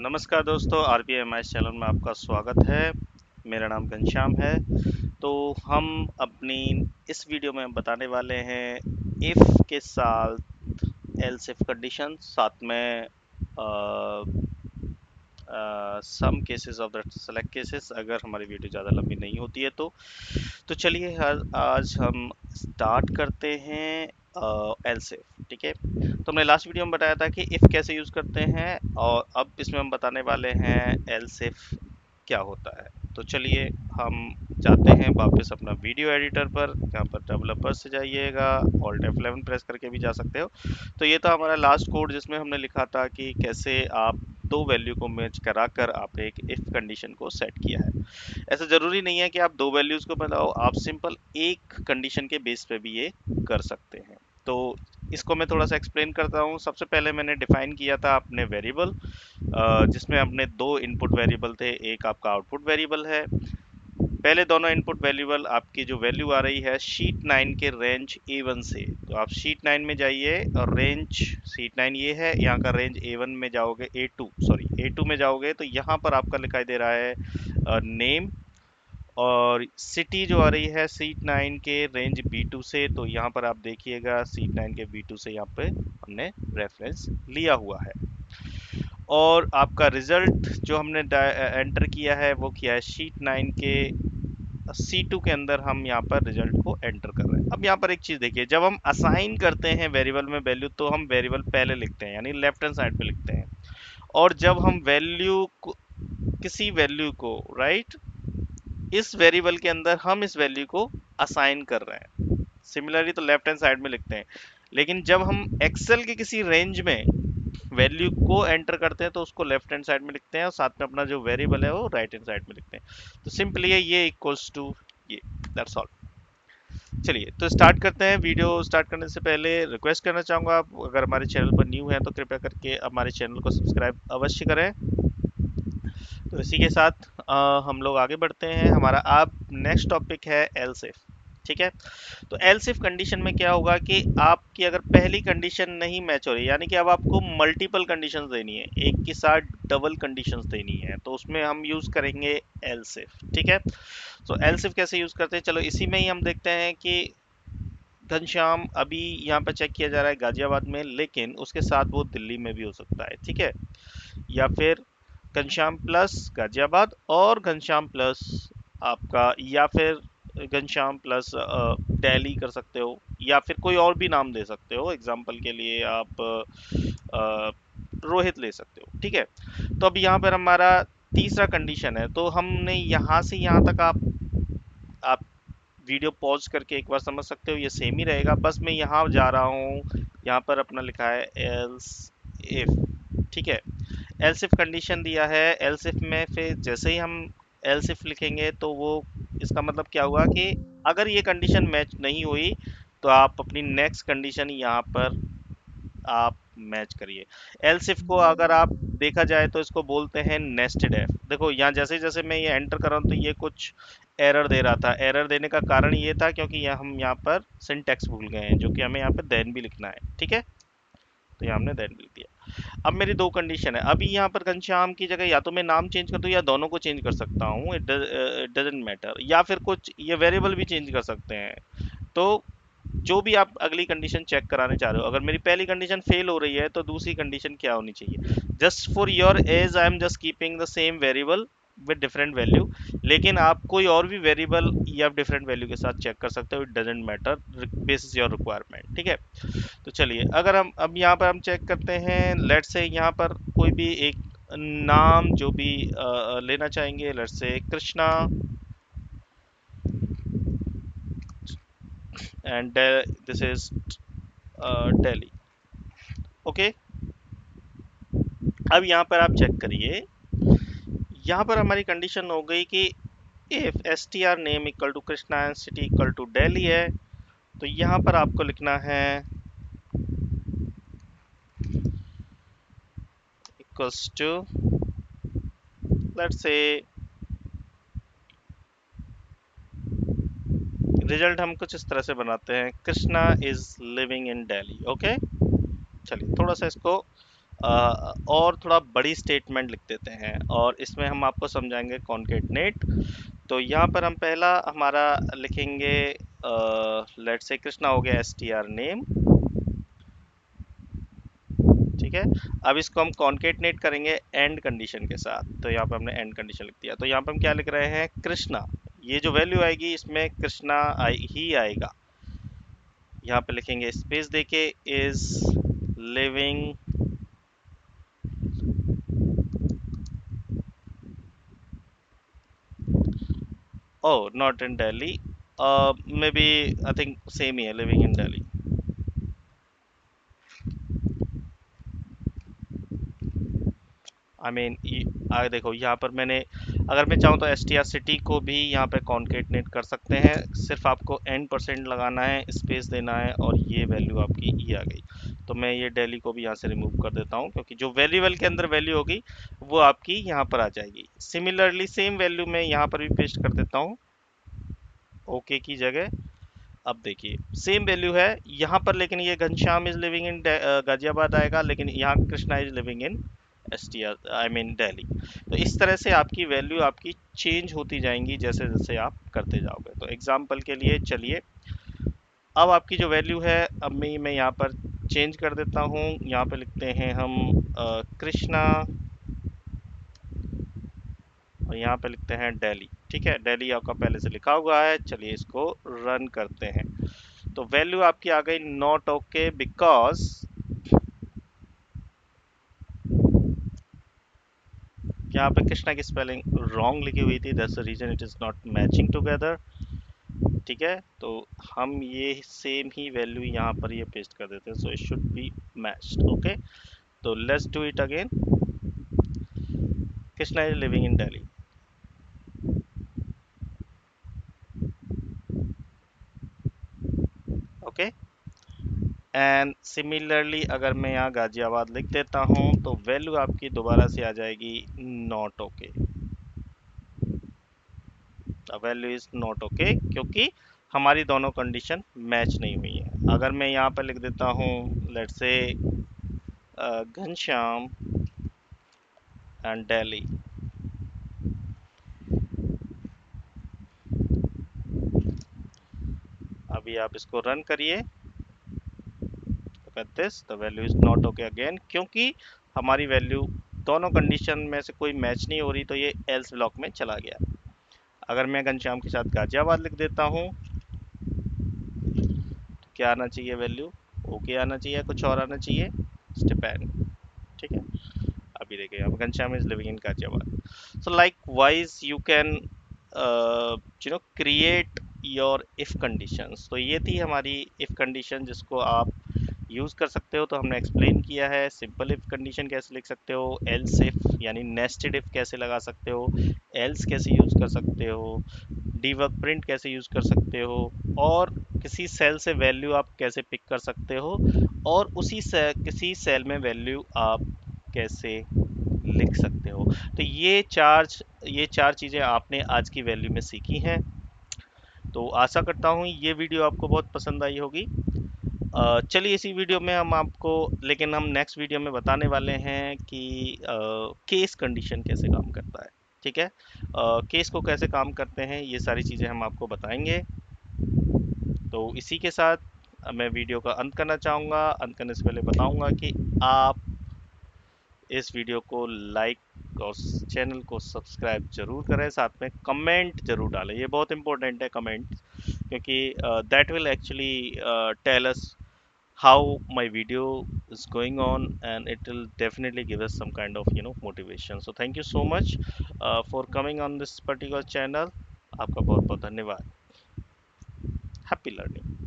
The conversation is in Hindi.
नमस्कार दोस्तों, RPMS चैनल में आपका स्वागत है। मेरा नाम घनश्याम है। तो हम अपनी इस वीडियो में बताने वाले हैं इफ़ के साथ एल्स इफ कंडीशन, साथ में some cases of the select cases, अगर हमारी वीडियो ज़्यादा लंबी नहीं होती है तो चलिए आज हम स्टार्ट करते हैं एल्स इफ। ठीक है, तो हमने लास्ट वीडियो में बताया था कि इफ़ कैसे यूज़ करते हैं, और अब इसमें हम बताने वाले हैं एल्स इफ क्या होता है। तो चलिए हम जाते हैं वापस अपना वीडियो एडिटर पर। यहाँ पर डेवलपर से जाइएगा, ऑल्ट F11 प्रेस करके भी जा सकते हो। तो ये था हमारा लास्ट कोड जिसमें हमने लिखा था कि कैसे आप दो वैल्यू को मैच कराकर आपने एक इफ कंडीशन को सेट किया है। ऐसा ज़रूरी नहीं है कि आप दो वैल्यूज़ को बनाओ, आप सिंपल एक कंडीशन के बेस पे भी ये कर सकते हैं। तो इसको मैं थोड़ा सा एक्सप्लेन करता हूँ। सबसे पहले मैंने डिफाइन किया था अपने वेरिएबल, जिसमें अपने दो इनपुट वेरिएबल थे, एक आपका आउटपुट वेरिएबल है। पहले दोनों इनपुट वेरिएबल आपकी जो वैल्यू आ रही है शीट 9 के रेंज A1 से, तो आप शीट 9 में जाइए और रेंज शीट 9 ये है, यहाँ का रेंज A1 में जाओगे, A2 में जाओगे तो यहाँ पर आपका दिखाई दे रहा है नेम, और सिटी जो आ रही है सीट 9 के रेंज B2 से, तो यहाँ पर आप देखिएगा सीट 9 के B2 से यहाँ पे हमने रेफरेंस लिया हुआ है। और आपका रिजल्ट जो हमने एंटर किया है वो किया है शीट 9 के C2 के अंदर, हम यहाँ पर रिजल्ट को एंटर कर रहे हैं। अब यहाँ पर एक चीज़ देखिए, जब हम असाइन करते हैं वेरिएबल में वैल्यू तो हम वेरिएबल पहले लिखते हैं, यानी लेफ्ट हैंड साइड पे लिखते हैं। और जब हम वैल्यू को, किसी वैल्यू को, राइट, इस वेरिएबल के अंदर हम इस वैल्यू को असाइन कर रहे हैं, सिमिलरली तो लेफ्ट हैंड साइड में लिखते हैं। लेकिन जब हम एक्सेल के किसी रेंज में वैल्यू को एंटर करते हैं तो उसको लेफ्ट हैंड साइड में लिखते हैं, और साथ में अपना जो वेरिएबल है वो राइट हैंड साइड में लिखते हैं। तो सिंपली ये इक्वल्स टू ये, दैट्स ऑल। चलिए तो स्टार्ट करते हैं। वीडियो स्टार्ट करने से पहले रिक्वेस्ट करना चाहूँगा, आप अगर हमारे चैनल पर न्यू हैं तो कृपया करके हमारे चैनल को सब्सक्राइब अवश्य करें। तो इसी के साथ हम लोग आगे बढ़ते हैं। हमारा अब नेक्स्ट टॉपिक है एल्स इफ। ठीक है, तो एल्स इफ कंडीशन में क्या होगा कि आपकी अगर पहली कंडीशन नहीं मैच हो रही, यानी कि अब आपको मल्टीपल कंडीशंस देनी है, एक के साथ डबल कंडीशंस देनी है, तो उसमें हम यूज करेंगे एल्स इफ। ठीक है, तो एल्स इफ कैसे यूज करते हैं, चलो इसी में ही हम देखते हैं कि घनश्याम अभी यहाँ पर चेक किया जा रहा है गाजियाबाद में, लेकिन उसके साथ वो दिल्ली में भी हो सकता है। ठीक है, या फिर घनश्याम प्लस गाजियाबाद और घनश्याम प्लस आपका, या फिर घनश्याम प्लस दिल्ली कर सकते हो, या फिर कोई और भी नाम दे सकते हो। एग्जांपल के लिए आप रोहित ले सकते हो। ठीक है, तो अब यहाँ पर हमारा तीसरा कंडीशन है, तो हमने यहाँ से यहाँ तक आप वीडियो पॉज करके एक बार समझ सकते हो, ये सेम ही रहेगा, बस मैं यहाँ जा रहा हूँ, यहाँ पर अपना लिखा है एल्स इफ। ठीक है, एल्स इफ कंडीशन दिया है। एल्स इफ में फिर जैसे ही हम एल्स इफ लिखेंगे तो वो, इसका मतलब क्या हुआ कि अगर ये कंडीशन मैच नहीं हुई तो आप अपनी नेक्स्ट कंडीशन यहाँ पर आप मैच करिए। एल्स इफ को अगर आप देखा जाए तो इसको बोलते हैं नेस्टेड इफ। देखो यहाँ जैसे जैसे मैं ये एंटर कर रहा हूँ तो ये कुछ एरर दे रहा था। एरर देने का कारण ये था क्योंकि यहाँ हम यहाँ पर सिंटैक्स भूल गए हैं, जो कि हमें यहाँ पे देन भी लिखना है। ठीक है, तो यहाँ हमने देन लिख दिया। अब मेरी दो कंडीशन है, अभी यहाँ पर घनश्याम की जगह या तो मैं नाम चेंज कर दूँ या दोनों को चेंज कर सकता हूँ, इट डजंट मैटर, या फिर कुछ ये वेरिएबल भी चेंज कर सकते हैं। तो जो भी आप अगली कंडीशन चेक कराने चाह रहे हो, अगर मेरी पहली कंडीशन फेल हो रही है तो दूसरी कंडीशन क्या होनी चाहिए, just for your as I am just keeping the same variable with different value, लेकिन आप कोई और भी वेरिएबल या डिफरेंट वैल्यू के साथ चेक कर सकते हो, it doesn't matter, basis your requirement. ठीक है, तो चलिए अगर हम अब यहाँ पर हम चेक करते हैं, लेट से यहाँ पर कोई भी एक नाम जो भी लेना चाहेंगे, लेट से Krishna, and this is Delhi. Okay, अब यहाँ पर आप चेक करिए, यहाँ पर हमारी कंडीशन हो गई कि if S T R name equal to Krishna and city equal to Delhi है, तो यहाँ पर आपको लिखना है equals to, let's say result हम कुछ इस तरह से बनाते हैं, Krishna is living in Delhi. Okay, चलिए थोड़ा सा इसको और थोड़ा बड़ी स्टेटमेंट लिख देते हैं और इसमें हम आपको समझाएंगे कॉन्केटनेट। तो यहाँ पर हम पहला हमारा लिखेंगे, लेट्स से कृष्णा हो गया str नेम, ठीक है। अब इसको हम कॉन्केटनेट करेंगे एंड कंडीशन के साथ, तो यहाँ पे हमने एंड कंडीशन लिख दिया। तो यहाँ पे हम क्या लिख रहे हैं, कृष्णा, ये जो वैल्यू आएगी इसमें कृष्णा ही आएगा। यहाँ पे लिखेंगे स्पेस देके is living oh not in Delhi, maybe I think same here, living in Delhi। I mean देखो यहाँ पर मैंने, अगर मैं चाहूँ तो एस टी आर सिटी को भी यहाँ पे कॉन्केटनेट कर सकते हैं। सिर्फ आपको n% लगाना है, स्पेस देना है और ये वैल्यू आपकी ये आ गई। तो मैं ये दिल्ली को भी यहाँ से रिमूव कर देता हूँ क्योंकि जो वेरिएबल के अंदर वैल्यू होगी वो आपकी यहाँ पर आ जाएगी। सिमिलरली सेम वैल्यू मैं यहाँ पर भी पेस्ट कर देता हूँ ओके की जगह। अब देखिए सेम वैल्यू है यहाँ पर, लेकिन ये घनश्याम इज लिविंग इन गाजियाबाद आएगा, लेकिन यहाँ Krishna is living in S T are I mean Delhi. तो इस तरह से आपकी वैल्यू आपकी चेंज होती जाएंगी जैसे जैसे आप करते जाओगे। तो एग्जाम्पल के लिए चलिए, अब आपकी जो वैल्यू है अब मैं यहाँ पर चेंज कर देता हूँ। यहाँ पे लिखते हैं हम कृष्णा और यहाँ पे लिखते हैं दिल्ली, ठीक है। दिल्ली आपका पहले से लिखा हुआ है, चलिए इसको रन करते हैं। तो वैल्यू आपकी आ गई नॉट ओके बिकॉज यहाँ पे कृष्णा की स्पेलिंग रॉन्ग लिखी हुई थी, that's the reason it is not matching together, ठीक है। तो हम ये सेम ही वैल्यू यहाँ पर ये पेस्ट कर देते हैं, so it should be matched, okay. तो let's do it again, Krishna is living in Delhi, okay. And similarly अगर मैं यहाँ गाजियाबाद लिख देता हूँ तो वैल्यू आपकी दोबारा से आ जाएगी not okay. Value is not okay क्योंकि हमारी दोनों कंडीशन मैच नहीं हुई है। अगर मैं यहाँ पर लिख देता हूँ let's say Ghanshyam and Delhi, अभी आप इसको रन करिए, this the value is not okay again क्योंकि हमारी वैल्यू दोनों कंडीशन में से कोई मैच नहीं हो रही, तो ये एल्स ब्लॉक में चला गया। अगर मैं घनश्याम के साथ गाजियाबाद लिख देता हूँ तो क्या आना चाहिए, वैल्यू ओके आना चाहिए, कुछ और आना चाहिए, स्टिपेंड, ठीक है। अभी देखिए अब Ghanshyam is living in Ghaziabad. So like wise you can create your if conditions. तो ये थी हमारी इफ कंडीशन जिसको आप यूज़ कर सकते हो। तो हमने एक्सप्लेन किया है सिंपल इफ कंडीशन कैसे लिख सकते हो, एल्स इफ यानी नेस्टेड इफ कैसे लगा सकते हो, एल्स कैसे यूज़ कर सकते हो, डीबग प्रिंट कैसे यूज़ कर सकते हो, और किसी सेल से वैल्यू आप कैसे पिक कर सकते हो, और उसी से किसी सेल में वैल्यू आप कैसे लिख सकते हो। तो ये चार चीज़ें आपने आज की वैल्यू में सीखी हैं। तो आशा करता हूँ ये वीडियो आपको बहुत पसंद आई होगी। चलिए इसी वीडियो में हम आपको, लेकिन हम नेक्स्ट वीडियो में बताने वाले हैं कि केस कंडीशन कैसे काम करता है, ठीक है। केस को कैसे काम करते हैं ये सारी चीज़ें हम आपको बताएंगे। तो इसी के साथ मैं वीडियो का अंत करना चाहूँगा। अंत करने से पहले बताऊँगा कि आप इस वीडियो को लाइक और चैनल को सब्सक्राइब जरूर करें, साथ में कमेंट जरूर डालें, ये बहुत इंपॉर्टेंट है कमेंट, क्योंकि that will actually tell us how my video is going on, and it will definitely give us some kind of motivation. So thank you so much for coming on this particular channel. आपका बहुत बहुत धन्यवाद। Happy learning.